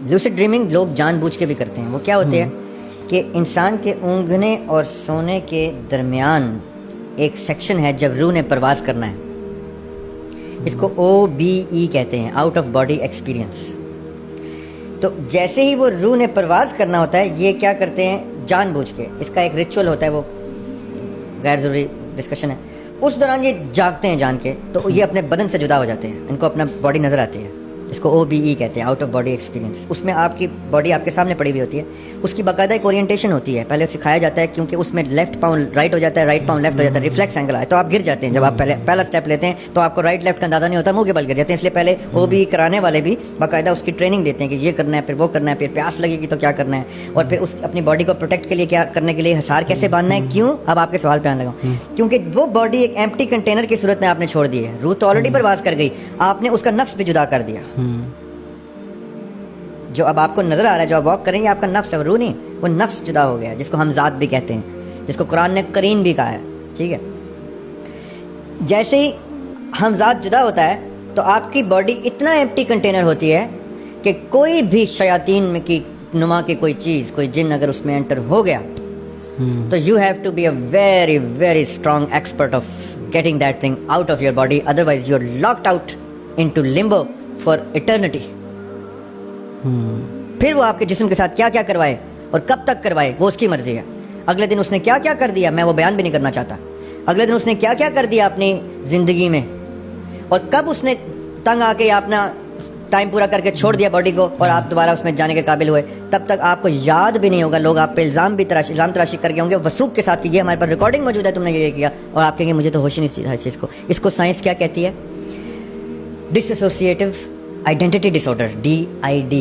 لوسڈ dreaming لوگ جان بوجھ کے بھی کرتے ہیں. وہ کیا ہوتے ہیں کہ انسان کے اونگنے اور سونے کے درمیان ایک سیکشن ہے جب روح نے پرواز کرنا ہے. اس کو OBE کہتے ہیں, آؤٹ آف باڈی ایکسپیرئنس. تو جیسے ہی وہ روح نے پرواز کرنا ہوتا ہے, یہ کیا کرتے ہیں جان بوجھ کے, اس کا ایک ریچول ہوتا ہے, وہ غیر ضروری ڈسکشن ہے, اس دوران یہ جاگتے ہیں جان کے, تو یہ اپنے بدن سے جدا ہو جاتے ہیں, ان کو اپنا باڈی نظر آتی ہے. اس کو OBE کہتے ہیں, آؤٹ آف باڈی ایکسپیرینس. اس میں آپ کی باڈی آپ کے سامنے پڑی ہوئی ہوتی ہے, اس کی باقاعدہ ایک اورینٹیشن ہوتی ہے, پہلے سکھایا جاتا ہے کیونکہ اس میں لیفٹ پاؤں رائٹ ہو جاتا ہے, رائٹ پاؤں لیفٹ ہو جاتا ہے, ریفلیکس اینگل آئے تو آپ گر جاتے ہیں. جب آپ پہلا اسٹیپ لیتے ہیں تو آپ کو رائٹ لیفٹ کا اندازہ نہیں ہوتا, منہ کے بل گر جاتے ہیں. اس لیے پہلے OBE کرانے والے بھی باقاعدہ اس کی ٹریننگ دیتے ہیں کہ یہ کرنا ہے, پھر وہ کرنا ہے, پھر پیاس لگے گی تو کیا کرنا ہے, اور پھر اس اپنی باڈی کو پروٹیکٹ کے لیے کیا کرنے کے لیے حصار کیسے باندھنا ہے. کیوں؟ اب آپ کے سوال پہ آنے لگا, کیونکہ وہ باڈی ایک ایمپٹی کنٹینر کی صورت میں آپ نے چھوڑ دی ہے. روح تو آلریڈی پرواز کر گئی, آپ نے اس کا نفس بھی جدا کر دیا. جو اب آپ کو نظر آ رہا ہے, جو آپ واک کریں گے, آپ کا نفس ہے, روح نہیں. وہ نفس جدا ہو گیا, جس کو ہم ذات بھی کہتے ہیں, جس کو قرآن نے قرین بھی کہا ہے. ٹھیک ہے, جیسے ہی ہم ذات جدا ہوتا ہے تو آپ کی باڈی اتنا ایمپٹی کنٹینر ہوتی ہے کہ کوئی بھی شیاطین میں کی نما کی کوئی چیز, کوئی جن اگر اس میں انٹر ہو گیا تو you have to be a very very strong expert of getting that thing out of your body, otherwise you are locked out into limbo for eternity. پھر وہ آپ کے جسم کے ساتھ کیا کیا کروائے اور کب تک کروائے وہ اس کی مرضی ہے. اگلے دن اس نے کیا کیا کر دیا, میں وہ بیان بھی نہیں کرنا چاہتا. اگلے دن اس نے کیا کیا کر دیا اپنی زندگی میں, اور کب اس نے تنگ آ کے اپنا ٹائم پورا کر کے چھوڑ دیا باڈی کو, اور آپ دوبارہ اس میں جانے کے قابل ہوئے, تب تک آپ کو یاد بھی نہیں ہوگا. لوگ آپ پہ الزام تراشی کر کے ہوں گے وثوق کے ساتھ کہ یہ ہمارے پاس ریکارڈنگ موجود ہے, تم نے یہ کیا, اور آپ کہیں گے مجھے تو ہوش ہی نہیں ہر چیز کو. اس کو سائنس کیا کہتی ہے؟ Dissociative identity disorder, DID.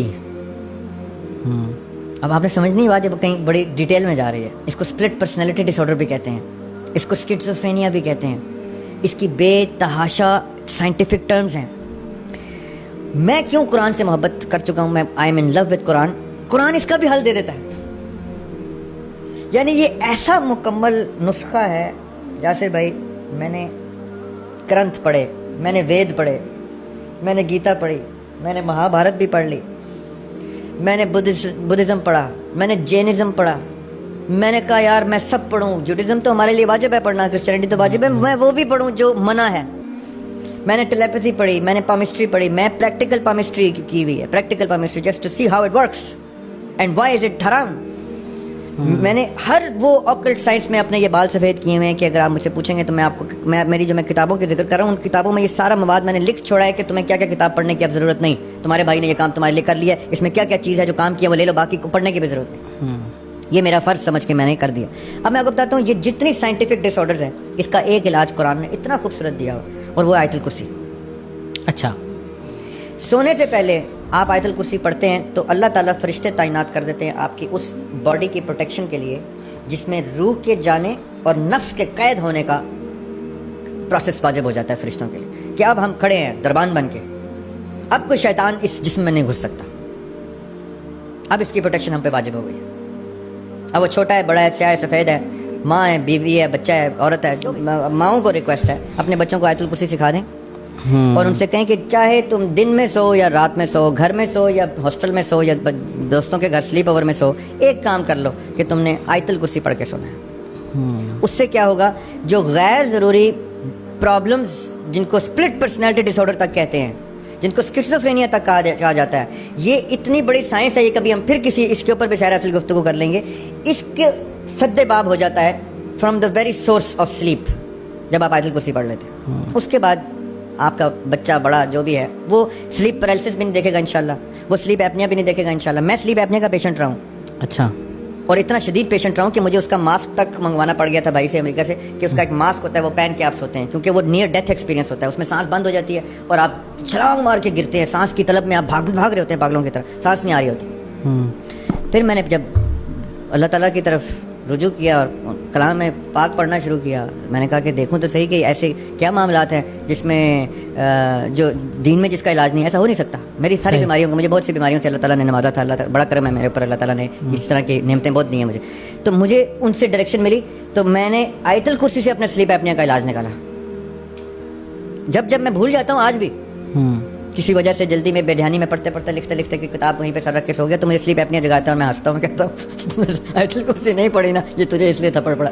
اب آپ نے سمجھ نہیں بات, کہیں بڑی ڈیٹیل میں جا رہی ہے. اس کو اسپلٹ پرسنالٹی ڈس آرڈر بھی کہتے ہیں, اس کو اسکیزوفرینیا بھی کہتے ہیں. اس کی بے تحاشا سائنٹیفک ٹرمز ہیں. میں کیوں قرآن سے محبت کر چکا ہوں, میں I am in love with قرآن. قرآن اس کا بھی حل دے دیتا ہے. یعنی یہ ایسا مکمل نسخہ ہے. یاسر بھائی, میں نے گرنتھ پڑھے, میں نے وید پڑھے, میں نے گیتا پڑھی, میں نے مہا بھارت بھی پڑھ لی, میں نے بدھزم پڑھا, میں نے جینزم پڑھا. میں نے کہا یار میں سب پڑھوں, جوڈزم تو ہمارے لیے واجب ہے پڑھنا, کرسچینٹی تو واجب ہے, میں وہ بھی پڑھوں جو منع ہے. میں نے ٹیلیپیتھی پڑھی, میں نے پامسٹری پڑھی, میں پریکٹیکل پامسٹری کی ہوئی ہے, practical palmistry just to see how it works and why is it حرام. میں نے ہر وہ آکلٹ سائنس میں اپنے یہ بال سفید کیے ہوئے ہیں کہ اگر آپ مجھ سے پوچھیں گے تو میں آپ کو, میری جو میں کتابوں کی ذکر کر رہا ہوں, ان کتابوں میں یہ سارا مواد میں نے لکھ چھوڑا ہے کہ تمہیں کیا کیا کتاب پڑھنے کی اب ضرورت نہیں. تمہارے بھائی نے یہ کام تمہارے لیے کر لیا, اس میں کیا کیا چیز ہے جو کام کیا وہ لے لو, باقی کو پڑھنے کی بھی ضرورت نہیں. یہ میرا فرض سمجھ کے میں نے کر دیا. اب میں آپ کو بتاتا ہوں, یہ جتنی سائنٹیفک ڈس آرڈرز ہیں, اس کا ایک علاج قرآن نے اتنا خوبصورت دیا ہو, اور وہ آیت الکرسی. اچھا, سونے سے پہلے آپ آیت الکرسی پڑھتے ہیں تو اللہ تعالیٰ فرشتے تعینات کر دیتے ہیں آپ کی اس باڈی کی پروٹیکشن کے لیے جس میں روح کے جانے اور نفس کے قید ہونے کا پروسیس واجب ہو جاتا ہے فرشتوں کے لیے, کہ اب ہم کھڑے ہیں دربان بن کے, اب کوئی شیطان اس جسم میں نہیں گھس سکتا, اب اس کی پروٹیکشن ہم پہ واجب ہو گئی ہے. اب وہ چھوٹا ہے, بڑا ہے, سیاہ ہے, سفید ہے, ماں ہے, بیوی ہے, بچہ ہے, عورت ہے. ماؤں کو ریکویسٹ ہے اپنے بچوں کو آیت الکرسی سکھا دیں, اور ان سے کہیں کہ چاہے تم دن میں سو یا رات میں سو, گھر میں سو یا ہاسٹل میں سو یا دوستوں کے گھر سلیپ اوور میں سو, ایک کام کر لو کہ تم نے آیت الکرسی پڑھ کے سونا ہے. اس سے کیا ہوگا, جو غیر ضروری پرابلمز جن کو اسپلٹ پرسنالٹی ڈس آرڈر تک کہتے ہیں, جن کو اسکیزوفرینیا تک کہا جاتا ہے, یہ اتنی بڑی سائنس ہے, یہ کبھی ہم پھر کسی اس کے اوپر بھی سیر اصل گفتگو کر لیں گے. اس کے سد باب ہو جاتا ہے from the very source of sleep جب آپ آیت الکرسی پڑھ لیتے ہیں. اس کے بعد آپ کا بچہ بڑا جو بھی ہے وہ سلیپ پیرالسس بھی نہیں دیکھے گا انشاءاللہ, وہ سلیپ ایپنیا بھی نہیں دیکھے گا انشاءاللہ. میں سلیپ ایپنیا کا پیشنٹ رہا ہوں. اچھا, اور اتنا شدید پیشنٹ رہا ہوں کہ مجھے اس کا ماسک تک منگوانا پڑ گیا تھا بھائی سے امریکہ سے, کہ اس کا ایک ماسک ہوتا ہے وہ پہن کے آپ سوتے ہیں, کیونکہ وہ نیئر ڈیتھ ایکسپیرینس ہوتا ہے, اس میں سانس بند ہو جاتی ہے اور آپ چھلانگ مار کے گرتے ہیں, سانس کی طلب میں آپ بھاگ رہے ہوتے ہیں پاگلوں کی طرح, سانس نہیں آ رہی ہوتی. پھر میں نے جب اللہ تعالیٰ کی طرف رجوع کیا اور کلام میں پاک پڑھنا شروع کیا, میں نے کہا کہ دیکھوں تو صحیح کہ ایسے کیا معاملات ہیں جس میں جو دین میں جس کا علاج نہیں, ایسا ہو نہیں سکتا. میری ساری بیماریوں کو, مجھے بہت سی بیماریوں سے اللہ تعالیٰ نے نوازا تھا, اللہ تعالیٰ بڑا کرم ہے میرے اوپر, اللہ تعالیٰ نے اس طرح کی نعمتیں بہت دی ہیں مجھے, تو مجھے ان سے ڈائریکشن ملی. تو میں نے آیت الکرسی سے اپنے سلیپ ایپنیا کا علاج نکالا. جب میں بھول جاتا ہوں آج بھی کسی وجہ سے جلدی میں بے دھیانی میں پڑھتے پڑھتے لکھتے لکھتے کہ کتاب وہیں پہ سر رکھ کے سو گیا تو مجھے سلیپ اپنی جگاتا ہے اور میں ہنستا ہوں، کہتا ہوں آیت الکرسی نہیں پڑھی نا، یہ تجھے اس لیے تھپڑ پڑا.